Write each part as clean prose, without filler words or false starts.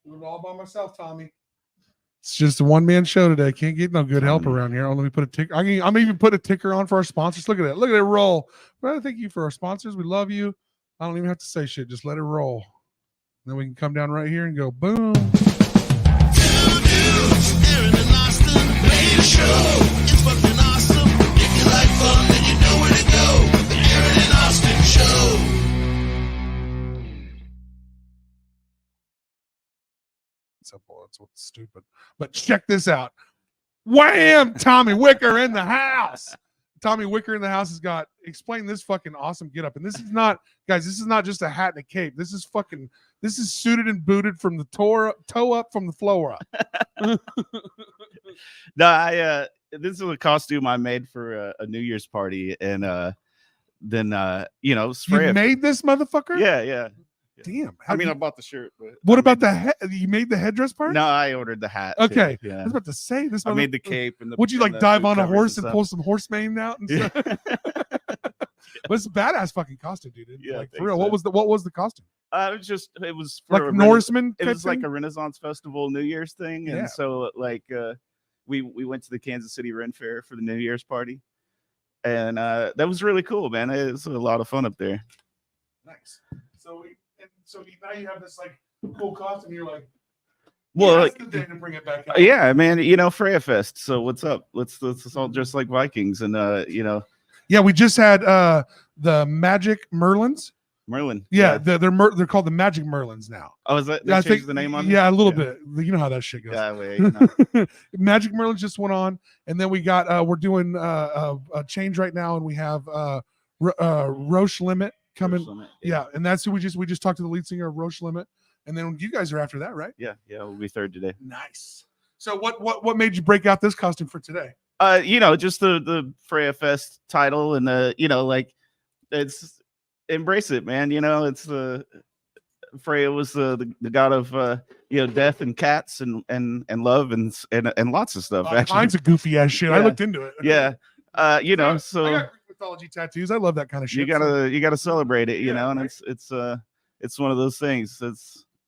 Doing it all by myself, Tommy. It's just a one-man show today. Can't get no good help around here. Oh, let me put a ticker. I'm even put a ticker on for our sponsors. Look at that. Look at it roll. Well, thank you for our sponsors. We love you. I don't even have to say shit. Just let it roll. And then we can come down right here and go boom. Two dudes, Aaron and Austin, made a show. It's fucking awesome. If you like fun, then you know where to go. The Aaron and Austin Show. Simple. That's what's stupid. But check this out. Wham! Tommy Wicker in the house. Tommy Wicker in the house has got explain this fucking awesome get up. And this is not, guys, this is not just a hat and a cape. This is suited and booted from the toe up from the floor up. No, this is a costume I made for a New Year's party, and then You made this motherfucker? Yeah. Damn. I bought the shirt. But what about the head? You made the headdress part? No, I ordered the hat. Okay. Too. Yeah. I was about to say this. I made the cape and the. Would you like dive on a horse and pull some horse mane out and stuff? But it's a badass fucking costume, dude. Yeah, like for real. So. What was the costume? It was for like Norseman. It was like a Renaissance Festival New Year's thing, and so like we went to the Kansas City Ren Fair for the New Year's party, and that was really cool, man. It was a lot of fun up there. Nice. So now you have this like cool costume. You're like, well, that's the day to bring it back out. Yeah, man. FreyaFest. So what's up? Let's all just like Vikings, and Yeah, we just had the Magic Merlins. Merlin. Yeah, they're called the Magic Merlins now. Oh, is that? They changed the name on? Yeah, a little bit. You know how that shit goes. Yeah, wait. Magic Merlins just went on, and then we got we're doing a change right now, and we have Roche Limit coming. Limit, yeah, and that's who we just talked to the lead singer of Roche Limit, and then you guys are after that, right? Yeah, we'll be third today. Nice. So what made you break out this costume for today? Just the FreyaFest title, and like it's embrace it, man. It's the Freya was the god of death and cats and love and lots of stuff. All kinds of goofy ass shit. Yeah. I looked into it. Yeah. So I got Greek mythology tattoos. I love that kind of shit. You gotta celebrate it, and it's one of those things.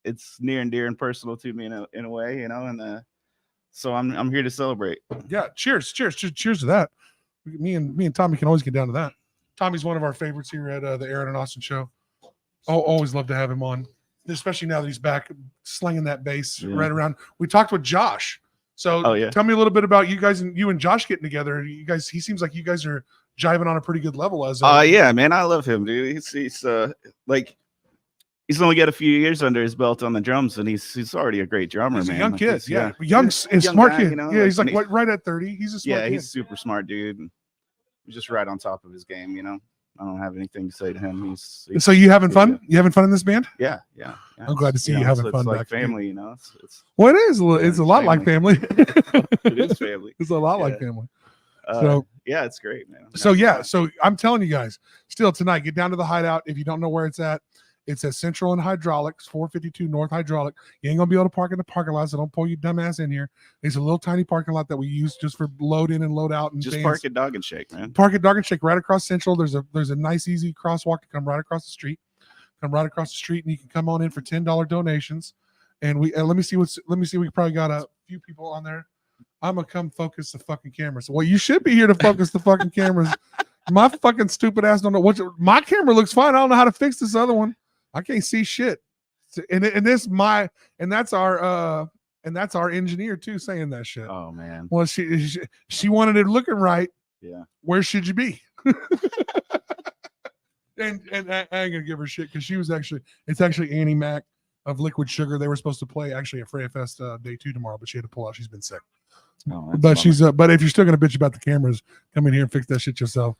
It's near and dear and personal to me in a way, and so I'm here to celebrate. Yeah, cheers to that. Me and Tommy can always get down to that. Tommy's one of our favorites here at the Aaron and Austin Show. Always love to have him on, especially now that he's back slinging that bass right around. We talked with Josh. So tell me a little bit about you guys and you and Josh getting together. You guys, he seems like you guys are jiving on a pretty good level. Yeah, man, I love him, dude. He's only got a few years under his belt on the drums, and he's already a great drummer, he's man. A young kid, young smart guy, kid. He's like right at 30. He's a smart kid. He's super smart, dude. And he's just right on top of his game, I don't have anything to say to him. He's so you having fun? Good. You having fun in this band? Yeah. I'm glad to see you having fun. It's like family, It's well, it is. It's a lot like family. It is family. It's a lot like family. It's great, man. So I'm telling you guys, still tonight, get down to the Hideout. If you don't know where it's at Central and Hydraulics, 452 North Hydraulic. You ain't gonna be able to park in the parking lot, so don't pull your dumb ass in here. It's a little tiny parking lot that we use just for load in and load out. And just park at Dog and Shake, man. Park at Dog and Shake right across Central. There's a nice easy crosswalk to come right across the street. Come right across the street, and you can come on in for $10 donations. And let me see. We probably got a few people on there. I'm gonna come focus the fucking cameras. Well, you should be here to focus the fucking cameras. My fucking stupid ass don't know my camera looks fine. I don't know how to fix this other one. I can't see shit. And that's our engineer too saying that shit. Oh man. Well, she wanted it looking right. Yeah. Where should you be? and I ain't gonna give her shit because it's actually Annie Mac of Liquid Sugar. They were supposed to play actually at FreyaFest day 2 tomorrow, but she had to pull out. She's been sick. Oh, but but if you're still gonna bitch about the cameras, come in here and fix that shit yourself.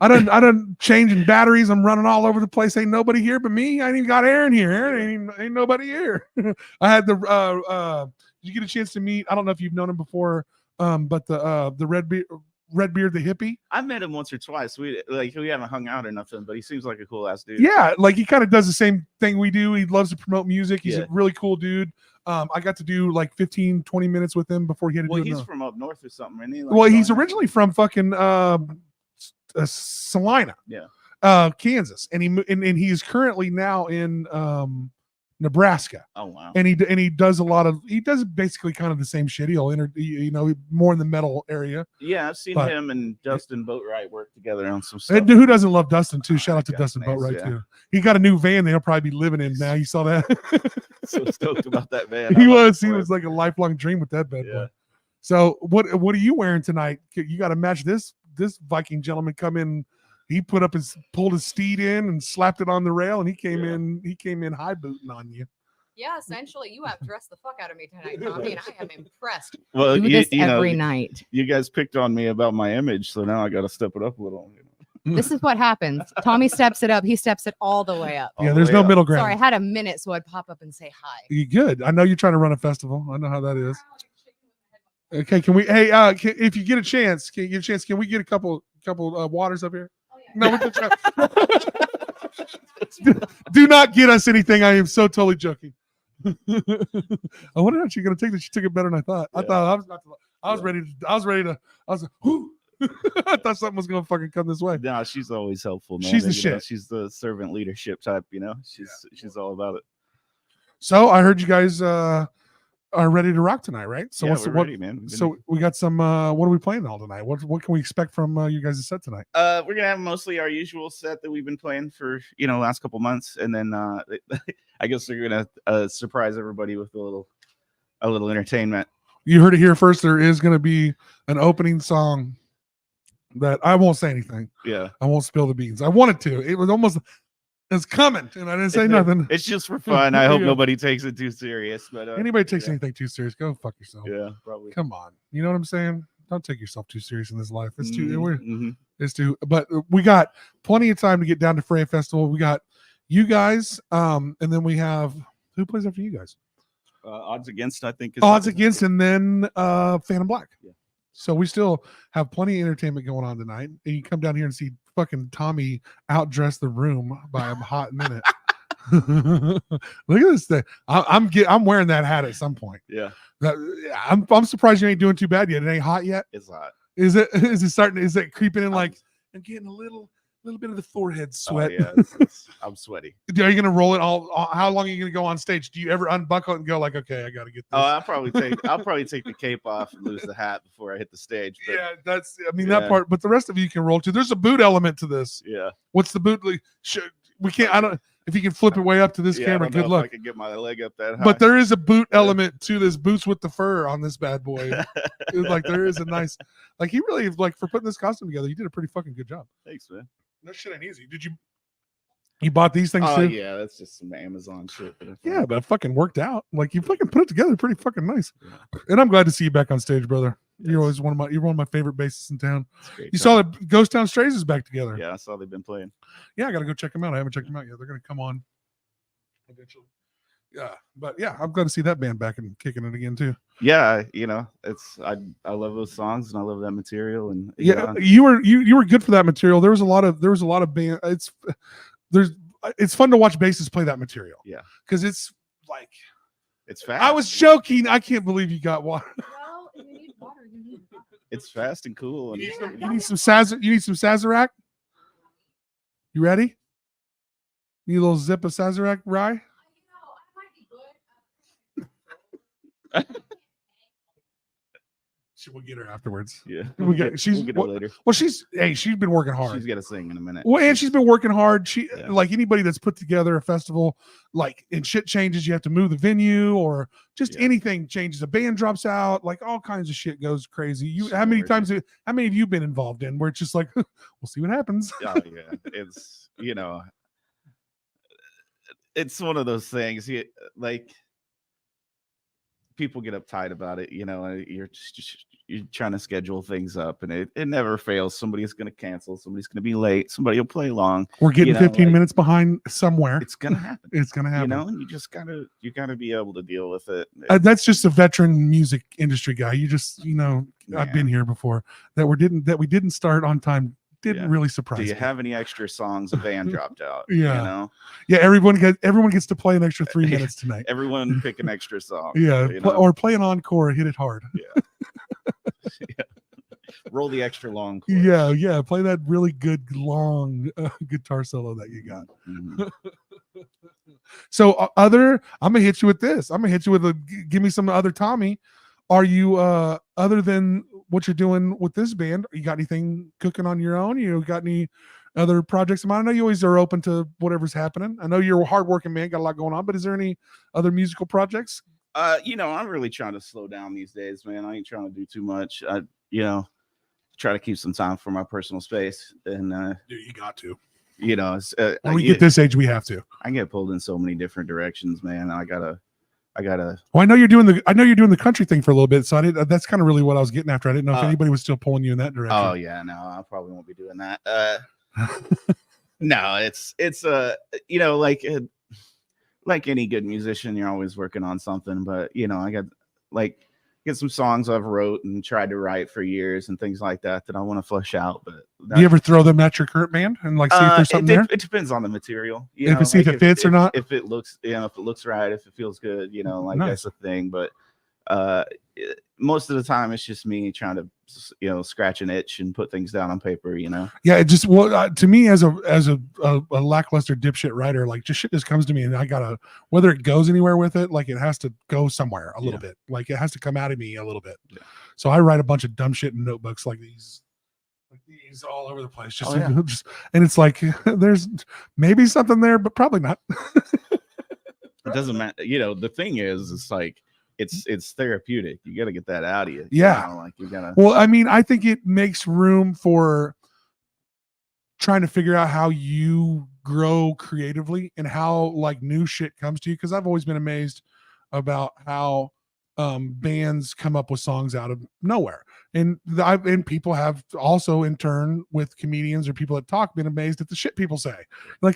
I done changing batteries. I'm running all over the place. Ain't nobody here but me. I ain't even got Aaron here. Aaron ain't nobody here. I had did you get a chance to meet? I don't know if you've known him before, but the Redbeard the hippie. I've met him once or twice. We haven't hung out or nothing, but he seems like a cool ass dude. Yeah, like he kind of does the same thing we do. He loves to promote music. He's a really cool dude. I got to do like 15, 20 minutes with him before he had to do it. Well, he's from up north or something, isn't he? Well, he's originally from fucking Salina, Kansas, and he is currently now in Nebraska. Oh wow. And he does basically kind of the same shit. He'll more in the metal area. Yeah, I've seen But- him and Dustin Boatwright work together on some stuff. And who doesn't love Dustin too? Shout out to Yeah, Dustin nice, Boatwright yeah. too. He got a new van that he'll probably be living in now. You saw that? So stoked about that man. he I love was it for him. like a lifelong dream with that bad boy. Yeah. So what are you wearing tonight? You got to match this Viking gentleman come in. He pulled his steed in and slapped it on the rail, and he came in high booting on you. Yeah, essentially, you have dressed the fuck out of me tonight, Tommy, and I am impressed. Well, Do this every night. You guys picked on me about my image, so now I got to step it up a little. This is what happens. Tommy steps it up. He steps it all the way up. Yeah, there's no middle ground. Sorry, I had a minute, so I'd pop up and say hi. You good? I know you're trying to run a festival. I know how that is. Okay, can we? Hey, if you get a chance, can we get a couple waters up here? No, do not get us anything. I am so totally joking. I wonder how she's gonna take this. She took it better than I thought. I thought I was ready to. Whoo. I thought something was gonna fucking come this way. No, she's always helpful, man. She's the You know, shit. she's the servant leadership type. She's all about it. So I heard you guys are ready to rock tonight, right? So Yeah, what's we're what? ready, man. So we got some. What are we playing all tonight? What can we expect from you guys' set tonight? We're gonna have mostly our usual set that we've been playing for last couple months, and then I guess they're gonna surprise everybody with a little entertainment. You heard it here first. There is going to be an opening song that I won't say anything. Yeah, I won't spill the beans. I wanted to. It was almost. It's coming, and I didn't say nothing. It's just for fun. I hope Yeah. nobody takes it too serious. But Anybody takes anything too serious, go fuck yourself. Yeah, probably. Come on, you know what I'm saying? Don't take yourself too serious in this life. It's too. Mhm. It's too. But we got plenty of time to get down to Freya Festival. We got you guys, and then we have who plays after you guys? Odds Against, I think. Odds Against, and then Phantom Black. Yeah. So we still have plenty of entertainment going on tonight, and you come down here and see fucking Tommy outdress the room by a hot minute. Look at this thing. I'm wearing that hat at some point. Yeah, I'm surprised you ain't doing too bad yet. It ain't hot yet. it's hot. Is it starting? Is it creeping in? Like I'm getting a little bit of the forehead sweat. Oh, yeah, I'm sweaty. Are you gonna roll it all? How long are you gonna go on stage? Do you ever unbuckle it and go like, okay, I gotta get this? Oh, I'll probably take the cape off and lose the hat before I hit the stage. But Yeah, that's. I mean Yeah. that part, but the rest of you can roll too. There's a boot element to this. yeah. What's the boot? Like, we can't. I don't. If you can flip it way up to this Yeah, I camera, don't know good if luck. I could get my leg up that high. But there is a boot element to this. Boots with the fur on this bad boy. It's like there is a nice. Like he really like for putting this costume together. You did a pretty fucking good job. Thanks, man. No shit ain't easy. Did you? You bought these things Oh too? yeah, that's just some Amazon shit. But Yeah, but it fucking worked out. Like you fucking put it together pretty fucking nice. Yeah. And I'm glad to see you back on stage, brother. Yes. You're always one of my favorite bassists in town. It's a great You time. saw that Ghost Town Strays is back together. Yeah, I saw they've been playing. Yeah, I gotta go check them out. I haven't checked them out yet. They're gonna come on eventually. Yeah, but yeah, I'm glad to see that band back and kicking it again too. Yeah, I love those songs and I love that material and Yeah, you were good for that material. There was a lot of band. It's fun to watch bassists play that material. Yeah. Because it's like it's fast. I was joking. I can't believe you got water. Well, if you need water, you need water. It's fast and cool. And You need some Sazerac. You ready? Need a little zip of Sazerac rye? We'll get her afterwards. yeah, We'll get her later. well, she's been working hard. She's got to sing in a minute. Well, and she's been working hard. She Yeah. like anybody that's put together a festival, like and shit changes, you have to move the venue or just Yeah. anything changes. A band drops out, like all kinds of shit goes crazy. So How many worth times? How many of you been involved in where it's just like, we'll see what happens. Oh yeah, it's it's one of those things. Like people get uptight about it. You're trying to schedule things up, and it never fails. Somebody's going to cancel. Somebody's going to be late. Somebody will play long. We're getting 15 like, minutes behind somewhere. It's going to happen. It's gonna happen. You just gotta be able to deal with it. That's just a veteran music industry guy. You just, I've Yeah. been here before. That we didn't start on time. Didn't Yeah. really Do surprise you me. have any extra songs? A van dropped out. Yeah. Yeah, everyone gets to play an extra 3 minutes tonight. Everyone pick an extra song. Yeah, or play an encore, hit it hard. Yeah. Roll the extra long chorus. Yeah, play that really good long guitar solo that you got. Mhm. So I'm gonna hit you with this. I'm gonna hit you with give me some other Tommy. Are you other than what you're doing with this band, you got anything cooking on your own? You got any other projects in mind? I know you always are open to whatever's happening. I know you're a hardworking man, got a lot going on, but is there any other musical projects? I'm really trying to slow down these days, man. I ain't trying to do too much. Try to keep some time for my personal space. And Dude, you got to. When we get this age, we have to. I get pulled in so many different directions, man. I gotta. Well, I know you're doing the country thing for a little bit, so that's kind of really what I was getting after. I didn't know if anybody was still pulling you in that direction. Oh yeah, no, I probably won't be doing that. No, it's like any good musician, you're always working on something. But I got get some songs I've wrote and tried to write for years and things like that I want to flesh out. But do you ever throw them at your current band and see if there's something there? It depends on the material. See if it fits or not. If it looks, if it looks right, if it feels good, Nice. That's the thing. But most of the time, it's just me trying to scratch an itch and put things down on paper. Yeah, it just to me as a lackluster dipshit writer, just shit just comes to me, and I gotta, whether it goes anywhere with it, it has to go somewhere a little bit. It has to come out of me a little bit. Yeah. So I write a bunch of dumb shit in notebooks like these all over the place. Just and it's there's maybe something there, but probably not. It doesn't matter. The thing is, it's therapeutic. You got to get that out of you. Yeah. You gotta. Well, I mean, I think it makes room for trying to figure out how you grow creatively and how new shit comes to you. Cause I've always been amazed about how bands come up with songs out of nowhere. And people have also in turn with comedians or people that talk been amazed at the shit people say.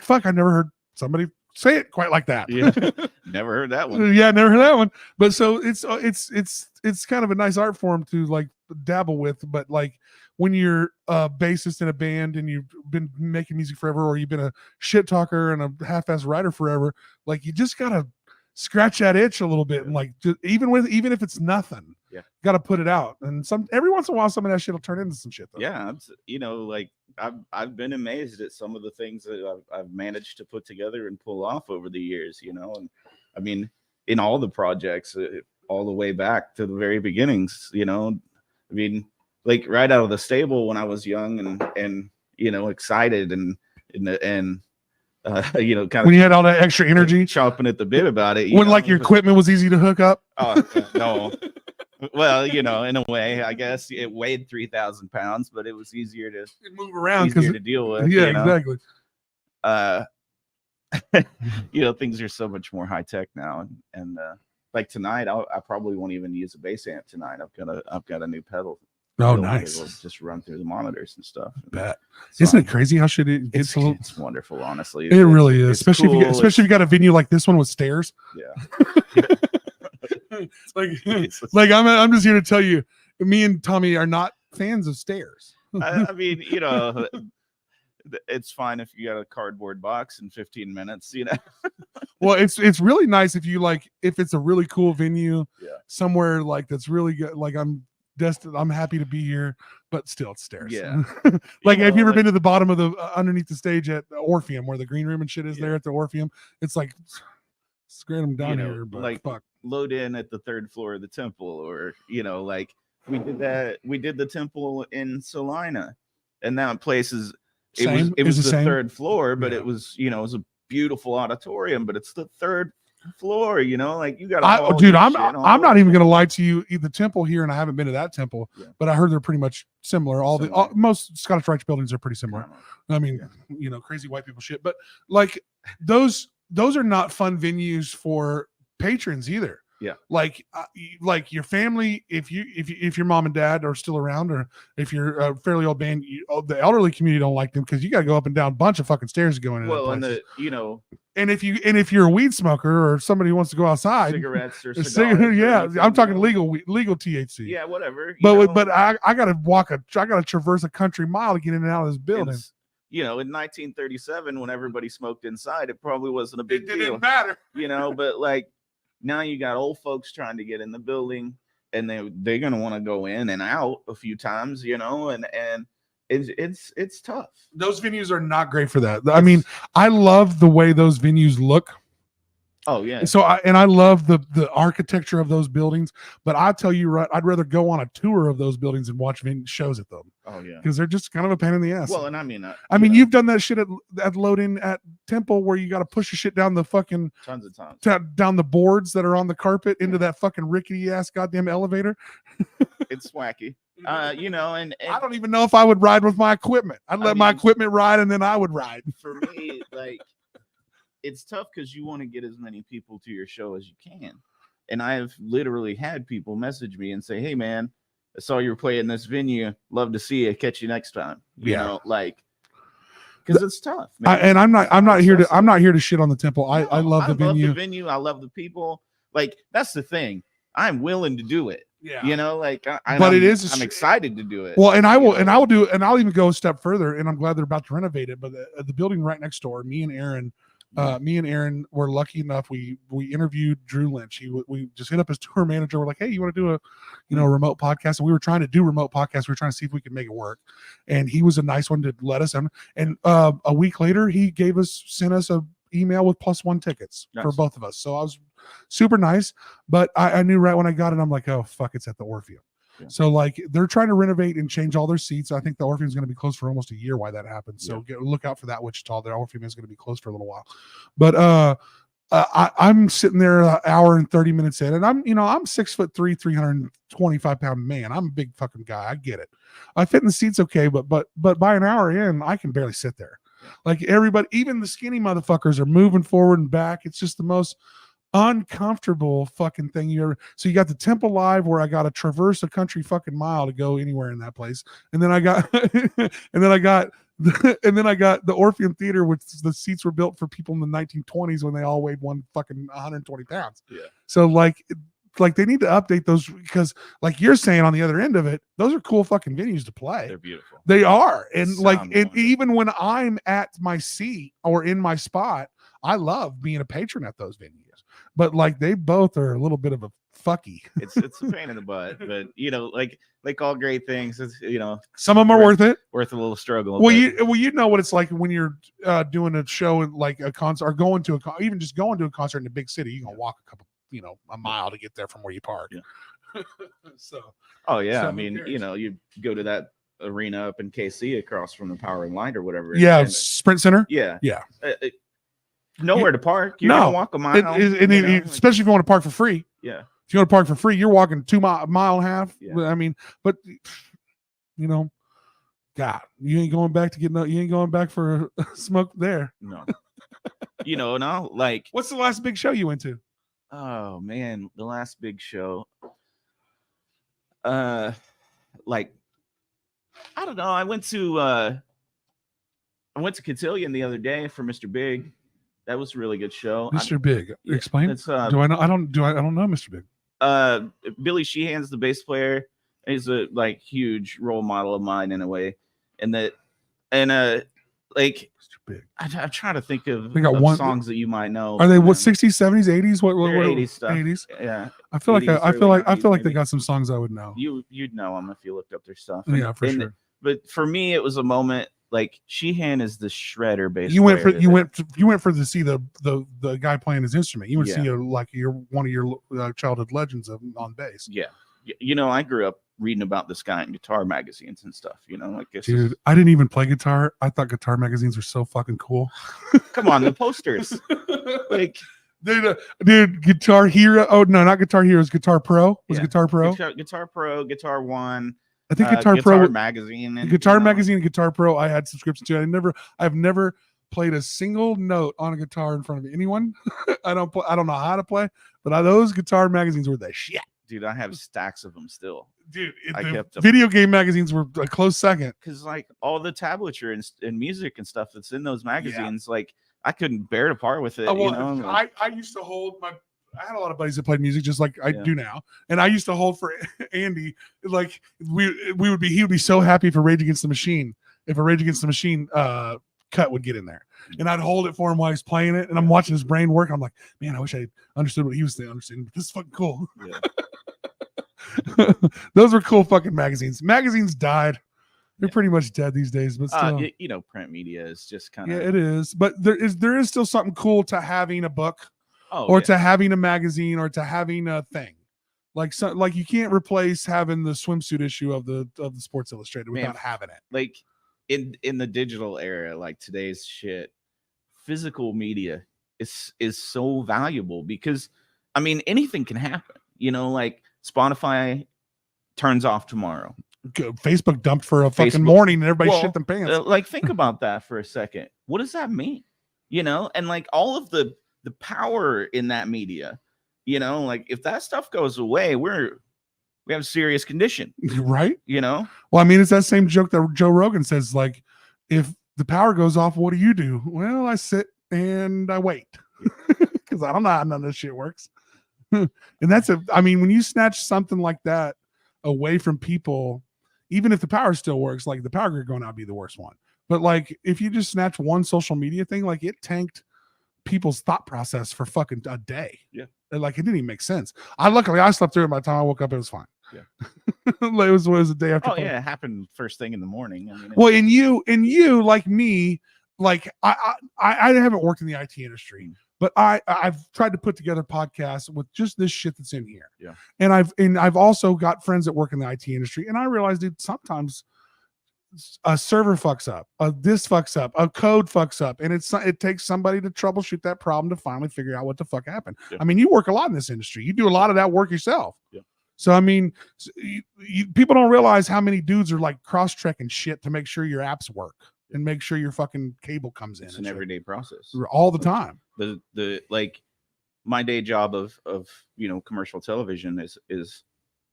Fuck, I never heard somebody say it quite like that. Yeah. Never heard that one. Yeah, never heard that one. But so it's kind of a nice art form to dabble with. But when you're a bassist in a band and you've been making music forever, or you've been a shit talker and a half-ass writer forever, you just gotta scratch that itch a little bit, and even if it's nothing, gotta put it out. And every once in a while, some of that shit will turn into some shit. Though. Yeah, I've been amazed at some of the things that I've managed to put together and pull off over the years. And I mean, in all the projects, all the way back to the very beginnings. I mean, right out of the stable when I was young and excited and kind of when you had all that extra energy, chomping at the bit about it. When your equipment was easy to hook up. No. Well, in a way, I guess it weighed 3,000 pounds, but it was easier to move around, to deal with. Yeah, exactly. Things are so much more high tech now, and tonight, I probably won't even use a bass amp tonight. I've got a new pedal. Oh, nice. It'll just run through the monitors and stuff. Bet. Isn't it crazy how shit it gets? It's wonderful, honestly. It really is, especially cool. If you got a venue like this one with stairs. Yeah. I'm just here to tell you, me and Tommy are not fans of stairs. I mean, it's fine if you got a cardboard box in 15 minutes, Well, it's really nice if you if it's a really cool venue, somewhere that's really good. I'm happy to be here, but still it's stairs. Yeah. Have you ever been to the bottom of the underneath the stage at the Orpheum where the green room and shit is there at the Orpheum? It's scram them down here, but fuck. Load in at the third floor of the temple, or we did the temple in Salina, and that place it was the third floor, but it was it was a beautiful auditorium, but it's the third floor, you got dude, I'm not even gonna lie to you. The temple here, and I haven't been to that temple, but I heard they're pretty much similar. Most Scottish Rite buildings are pretty similar. I mean, crazy white people shit, but those are not fun venues for patrons either. Yeah. Your family, if your mom and dad are still around, or if you're a fairly old band, the elderly community don't like them because you got to go up and down a bunch of fucking stairs to go in. Well, and if you're a weed smoker or somebody who wants to go outside, cigarettes or cigars, I'm talking legal THC. Yeah, whatever. But I gotta traverse a country mile to get in and out of this building. In 1937, when everybody smoked inside, it probably wasn't a big deal. It didn't matter. But now you got old folks trying to get in the building, and they're gonna want to go in and out a few times, and it's tough. Those venues are not great for that. I mean, I love the way those venues look Oh yeah. And so I love the architecture of those buildings, but I tell you right, I'd rather go on a tour of those buildings and watch shows at them Oh yeah. because they're just kind of a pain in the ass. Well, and I mean, I mean, you've done that shit at loading at Temple where you got to push your shit down the fucking tons of times. down the boards that are on the carpet into that fucking rickety ass goddamn elevator. It's wacky. You know, and I don't even know if I would ride with my equipment. I'd let my equipment ride and then I would ride. For me, like, it's tough because you want to get as many people to your show as you can. And I've literally had people message me and say, hey, man, I saw you were playing this venue. Love to see you. Catch you next time. You know, like, because it's tough. Man. And I'm not here to shit on the Temple. I love the venue. I love the people. Like, that's the thing. I'm willing to do it. Yeah. You know, like, I'm excited to do it. Well, and I'll do it, and I'll even go a step further. And I'm glad they're about to renovate it. But the building right next door, me and Aaron were lucky enough. We interviewed Drew Lynch. We just hit up his tour manager. We're like, hey, you want to do a remote podcast? And we were trying to do remote podcasts. We were trying to see if we could make it work. And he was a nice one to let us in. And a week later, he sent us a email with +1 tickets for both of us. So I was super nice, but I knew right when I got it, I'm like, oh fuck, it's at the Orpheum. Yeah. So like they're trying to renovate and change all their seats. I think the Orpheum is going to be closed for almost a year while that happens. So look out for that, Wichita. The Orpheum is going to be closed for a little while. But I'm sitting there an hour and 30 minutes in, and I'm 6'3", 325-pound man. I'm a big fucking guy. I get it. I fit in the seats okay, but by an hour in, I can barely sit there. Like everybody, even the skinny motherfuckers are moving forward and back. It's just the most uncomfortable fucking thing you ever. So you got the Temple Live where I got to traverse a country fucking mile to go anywhere in that place, and then I got the Orpheum Theater, which the seats were built for people in the 1920s when they all weighed 120 pounds. Yeah. So like they need to update those because, like you're saying, on the other end of it, those are cool fucking venues to play. They're beautiful. They are, and even when I'm at my seat or in my spot, I love being a patron at those venues. But like they both are a little bit of a fucky. It's a pain in the butt, but like all great things, it's, some of them are worth it. Worth a little struggle. Well, you know what it's like when you're doing a show like a concert, or going to even just going to a concert in a big city. You're gonna walk a mile to get there from where you park. Yeah. Oh yeah, I mean, you go to that arena up in KC across from the Power and Light or whatever. Yeah, Sprint Center. Yeah. Nowhere to park. You're gonna walk a mile, especially if you want to park for free. Yeah. If you want to park for free, you're walking 2 mile and a half. Yeah. I mean, but God, you ain't going back for a smoke there. No. No, like, what's the last big show you went to? Oh man, the last big show. Like, I don't know. I went to Cotillion the other day for Mr. Big. That was a really good show. Mr. Big, explain. It's, do I know? I don't know Mr. Big. Billy Sheehan's the bass player. He's a huge role model of mine in a way, like Mr. Big. I'm trying to think of songs that you might know. Are they 60s, 70s, 80s? What 80s stuff? 80s. Yeah. I feel like they got some songs I would know. You'd know them if you looked up their stuff. Yeah, for sure. But for me, it was a moment. Like, Sheehan is the shredder bass. You went to see the guy playing his instrument. You went to see one of your childhood legends on bass. Yeah, I grew up reading about this guy in guitar magazines and stuff. Dude, I didn't even play guitar. I thought guitar magazines were so fucking cool. Come on, the posters. Like, dude, Guitar Hero. Oh no, not Guitar Hero. It was Guitar Pro. Guitar Pro? Guitar Pro, Guitar One. I think Guitar Pro magazine. And Guitar magazine and Guitar Pro. I had subscriptions to. I've never played a single note on a guitar in front of anyone. I don't know how to play, but those guitar magazines were the shit. Dude, I have stacks of them still. Dude, I kept them. Video game magazines were a close second. Because like all the tablature and music and stuff that's in those magazines, like I couldn't bear to part with it. I used to hold I had a lot of buddies that played music just like I do now. And I used to hold for Andy, like he would be so happy for Rage Against the Machine. If a Rage Against the Machine cut would get in there. And I'd hold it for him while he's playing it. And I'm watching his brain work. I'm like, man, I wish I understood what he was saying. But this is fucking cool. Yeah. Those were cool fucking magazines. Magazines died. They're pretty much dead these days, but still. Print media is just kind of. Yeah, it is. But there is still something cool to having a book. Oh, or yeah. to having a magazine or to having a thing. Like you can't replace having the swimsuit issue of the Sports Illustrated Man, without having it. Like in the digital era, like today's shit, physical media is so valuable because I mean anything can happen. You know, like Spotify turns off tomorrow. Facebook dumped for a fucking Facebook- morning and everybody Well, shit them pants. Like think about that for a second. What does that mean? You know, and like all of the power in that media, you know, like if that stuff goes away, we have a serious condition, Right? you know? Well, I mean, it's that same joke that Joe Rogan says, like, if the power goes off, what do? Well, I sit and I wait because I don't know how none of this shit works. And I mean, when you snatch something like that away from people, even if the power still works, like the power grid going out would be the worst one. But like, if you just snatch one social media thing, like it tanked people's thought process for fucking a day. Yeah. And like, it didn't even make sense. Luckily I slept through it. By the time I wook up, it was fine. Yeah. it was a day after. Oh yeah, it happened first thing in the morning. I mean, Well, and you like me, like I haven't worked in the IT industry, but I've tried to put together podcasts with just this shit that's in here. Yeah. And I've also got friends that work in the IT industry, and I realized, dude, sometimes a server fucks up, this fucks up, a code fucks up, and it takes somebody to troubleshoot that problem to finally figure out what the fuck happened. Yeah. I mean, you work a lot in this industry. You do a lot of that work yourself. Yeah. So I mean, people don't realize how many dudes are like cross-checking shit to make sure your apps work and make sure your fucking cable comes in. It's an everyday process all the time. The like my day job of you know commercial television is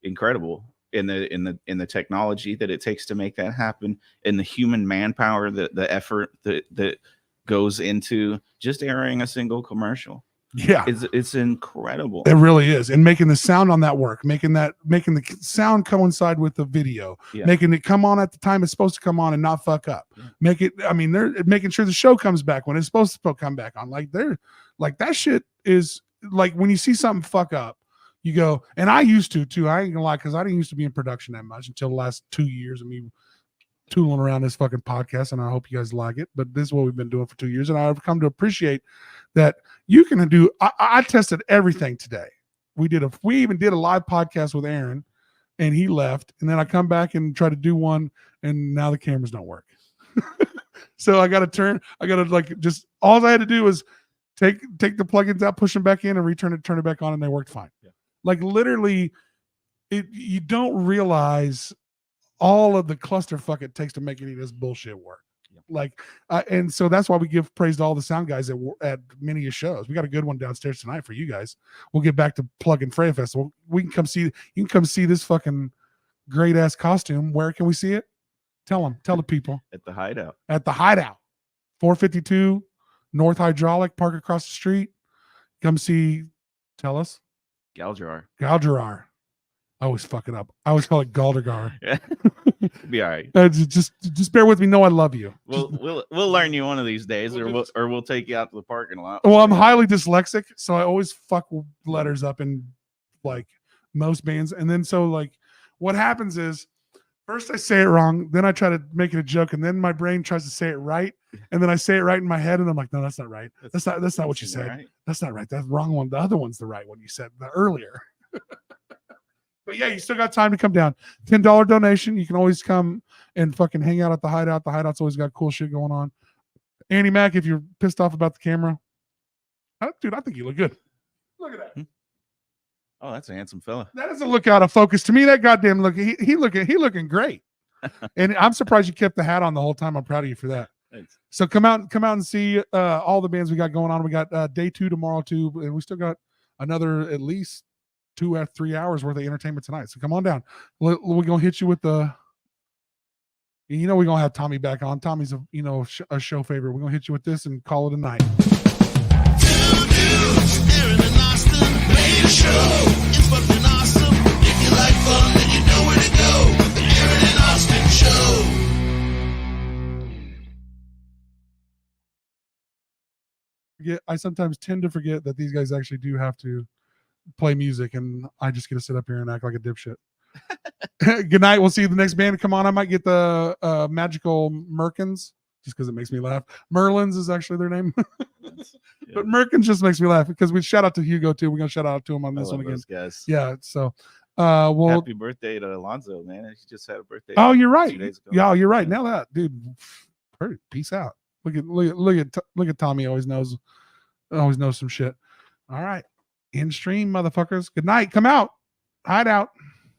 incredible in the technology that it takes to make that happen, and the human manpower, the effort that goes into just airing a single commercial. Yeah, it's incredible. It really is. And making the sound on that work, making the sound coincide with the video, making it come on at the time it's supposed to come on and not fuck up. They're making sure the show comes back when it's supposed to come back on. Like that shit is like when you see something fuck up, you go, and I used to too. I ain't gonna lie, because I didn't used to be in production that much until the last 2 years of me tooling around this fucking podcast, and I hope you guys like it. But this is what we've been doing for 2 years, and I've come to appreciate that you can do. I tested everything today. We even did a live podcast with Aaron, and he left, and then I come back and try to do one, and now the cameras don't work. So I got to just all I had to do was take the plugins out, push them back in, and turn it back on, and they worked fine. Yeah. Like literally, you don't realize all of the clusterfuck it takes to make any of this bullshit work. Like, and so that's why we give praise to all the sound guys at many of your shows. We got a good one downstairs tonight for you guys. We'll get back to plugging FreyaFest. We can come see. You can come see this fucking great ass costume. Where can we see it? Tell the people. At the Hideout. At the Hideout, 452 North Hydraulic, park across the street. Come see. Tell us. Galgerar. I always fuck it up. I always call it Galdergar. Yeah. Be all right. Just bear with me. No, I love you. We'll learn you one of these days, or we'll take you out to the parking lot. Well, I'm highly dyslexic, so I always fuck letters up in like most bands. And then so like what happens is first I say it wrong, then I try to make it a joke, and then my brain tries to say it right, and then I say it right in my head, and I'm like, no, that's not right. That's not what you said. Right. That's not right. That's the wrong one. The other one's the right one you said earlier. But yeah, you still got time to come down. $10 donation. You can always come and fucking hang out at the Hideout. The Hideout's always got cool shit going on. Andy Mac, if you're pissed off about the camera, dude, I think you look good. Look at that. Oh, that's a handsome fella. That doesn't look out of focus to me. That goddamn look. He looking great. And I'm surprised you kept the hat on the whole time. I'm proud of you for that. Thanks. So come out and see all the bands we got going on. We got day 2 tomorrow too, and we still got another at least 2 or 3 hours worth of entertainment tonight. So come on down. We're gonna hit you with the. We're gonna have Tommy back on. Tommy's a show favorite. We're gonna hit you with this and call it a night. Two dudes, Aaron and Austin, made a show. It's fucking awesome. If you like fun, then you know where to go. The Aaron and Austin Show. I sometimes tend to forget that these guys actually do have to play music, and I just get to sit up here and act like a dipshit. Good night. We'll see you the next band. Come on, I might get the Magical Merkins. just because it makes me laugh. Merlin's is actually their name. Yeah. But Merkins just makes me laugh because we shout out to Hugo too. We're gonna shout out to him on I this love one again. those guys. Yeah. So well Happy birthday to Alonzo, man. He just had a birthday. oh you're right. 2 days ago. Yeah, you're right. Now that dude, peace out. Look at Tommy always knows some shit. All right. In stream, motherfuckers. Good night. Come out. Hide out.